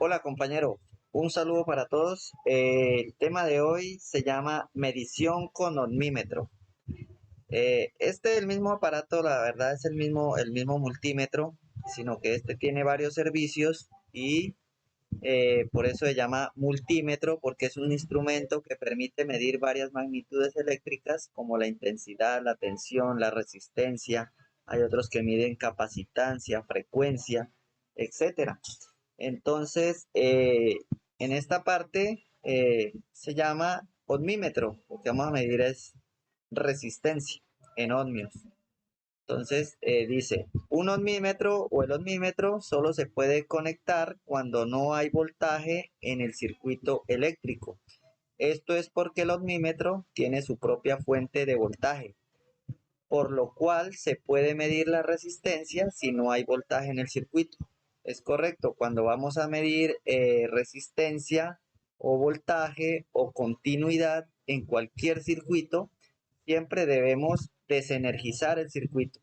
Hola compañero, un saludo para todos. El tema de hoy se llama medición con ohmímetro. El mismo aparato, la verdad es el mismo multímetro, sino que este tiene varios servicios y por eso se llama multímetro, porque es un instrumento que permite medir varias magnitudes eléctricas como la intensidad, la tensión, la resistencia. Hay otros que miden capacitancia, frecuencia, etcétera. Entonces, en esta parte se llama ohmímetro. Lo que vamos a medir es resistencia en ohmios. Entonces, dice, un ohmímetro o el ohmímetro solo se puede conectar cuando no hay voltaje en el circuito eléctrico. Esto es porque el ohmímetro tiene su propia fuente de voltaje, por lo cual se puede medir la resistencia si no hay voltaje en el circuito. Es correcto, cuando vamos a medir resistencia o voltaje o continuidad en cualquier circuito, siempre debemos desenergizar el circuito,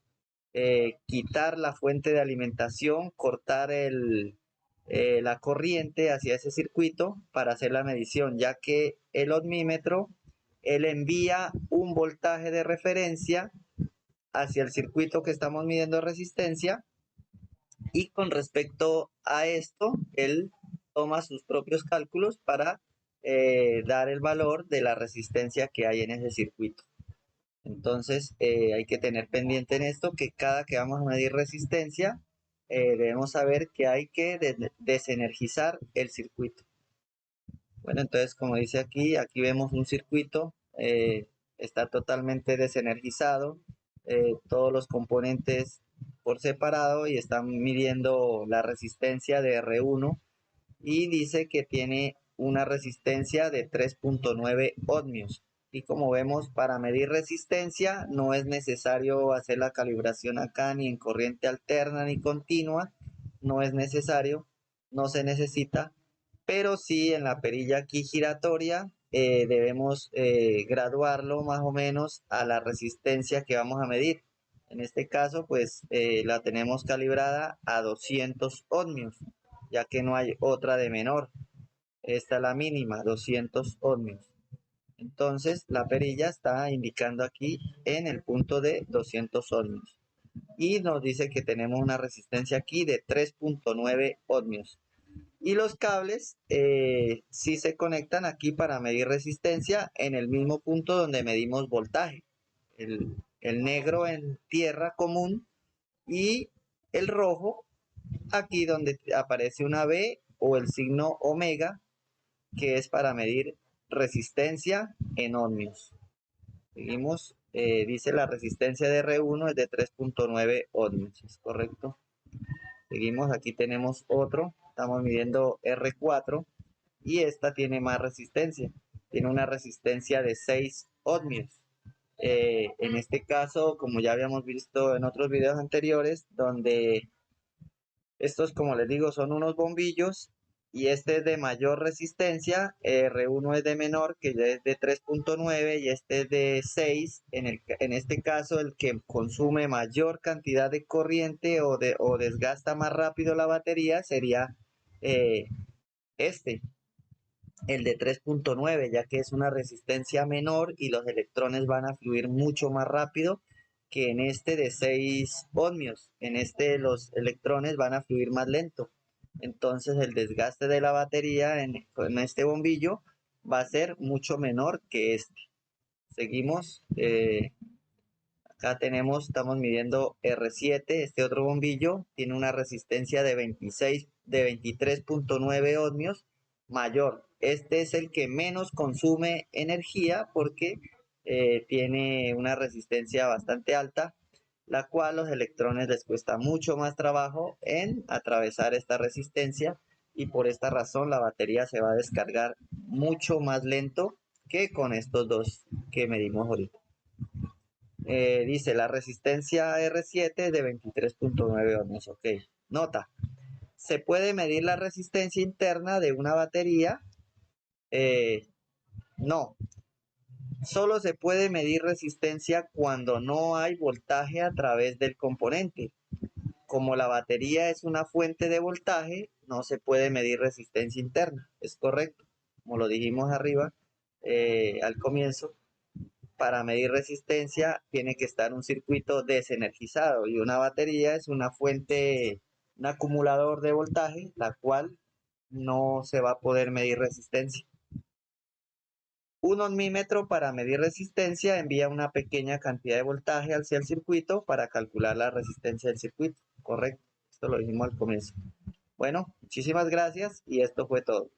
quitar la fuente de alimentación, cortar la corriente hacia ese circuito para hacer la medición, ya que el ohmímetro, él envía un voltaje de referencia hacia el circuito que estamos midiendo resistencia, y con respecto a esto, él toma sus propios cálculos para dar el valor de la resistencia que hay en ese circuito. Entonces hay que tener pendiente en esto que cada que vamos a medir resistencia, debemos saber que hay que desenergizar el circuito. Bueno, entonces como dice aquí vemos un circuito, está totalmente desenergizado, todos los componentes por separado y están midiendo la resistencia de R1 y dice que tiene una resistencia de 3.9 ohmios. Y como vemos, para medir resistencia no es necesario hacer la calibración acá ni en corriente alterna ni continua, no es necesario, no se necesita, pero sí en la perilla aquí giratoria debemos graduarlo más o menos a la resistencia que vamos a medir. En este caso, pues la tenemos calibrada a 200 ohmios, ya que no hay otra de menor. Esta es la mínima, 200 ohmios. Entonces, la perilla está indicando aquí en el punto de 200 ohmios. Y nos dice que tenemos una resistencia aquí de 3.9 ohmios. Y los cables sí se conectan aquí para medir resistencia en el mismo punto donde medimos voltaje. El negro en tierra común y el rojo aquí donde aparece una B o el signo omega, que es para medir resistencia en ohmios. Seguimos, dice la resistencia de R1 es de 3.9 ohmios, ¿es correcto? Seguimos, aquí tenemos otro, estamos midiendo R4 y esta tiene más resistencia, tiene una resistencia de 6 ohmios. En este caso, como ya habíamos visto en otros videos anteriores, donde estos, como les digo, son unos bombillos y este es de mayor resistencia, R1 es de menor, que ya es de 3.9 y este es de 6. En este caso, el que consume mayor cantidad de corriente o desgasta más rápido la batería sería eh, este, el de 3.9, ya que es una resistencia menor y los electrones van a fluir mucho más rápido que en este de 6 ohmios. En este los electrones van a fluir más lento. Entonces el desgaste de la batería en este bombillo va a ser mucho menor que este. Seguimos. Acá estamos midiendo R7, este otro bombillo tiene una resistencia de 23.9 ohmios mayor. Este es el que menos consume energía porque tiene una resistencia bastante alta, la cual los electrones les cuesta mucho más trabajo en atravesar esta resistencia y por esta razón la batería se va a descargar mucho más lento que con estos dos que medimos ahorita. Dice la resistencia R7 es de 23.9 ohmios. Ok, nota, se puede medir la resistencia interna de una batería. No, solo se puede medir resistencia cuando no hay voltaje a través del componente. como la batería es una fuente de voltaje, no se puede medir resistencia interna. Es correcto. Como lo dijimos arriba, al comienzo, para medir resistencia tiene que estar un circuito desenergizado y una batería es una fuente, un acumulador de voltaje, la cual no se va a poder medir resistencia. Un ohmímetro para medir resistencia envía una pequeña cantidad de voltaje hacia el circuito para calcular la resistencia del circuito. Correcto, esto lo dijimos al comienzo. Bueno, muchísimas gracias y esto fue todo.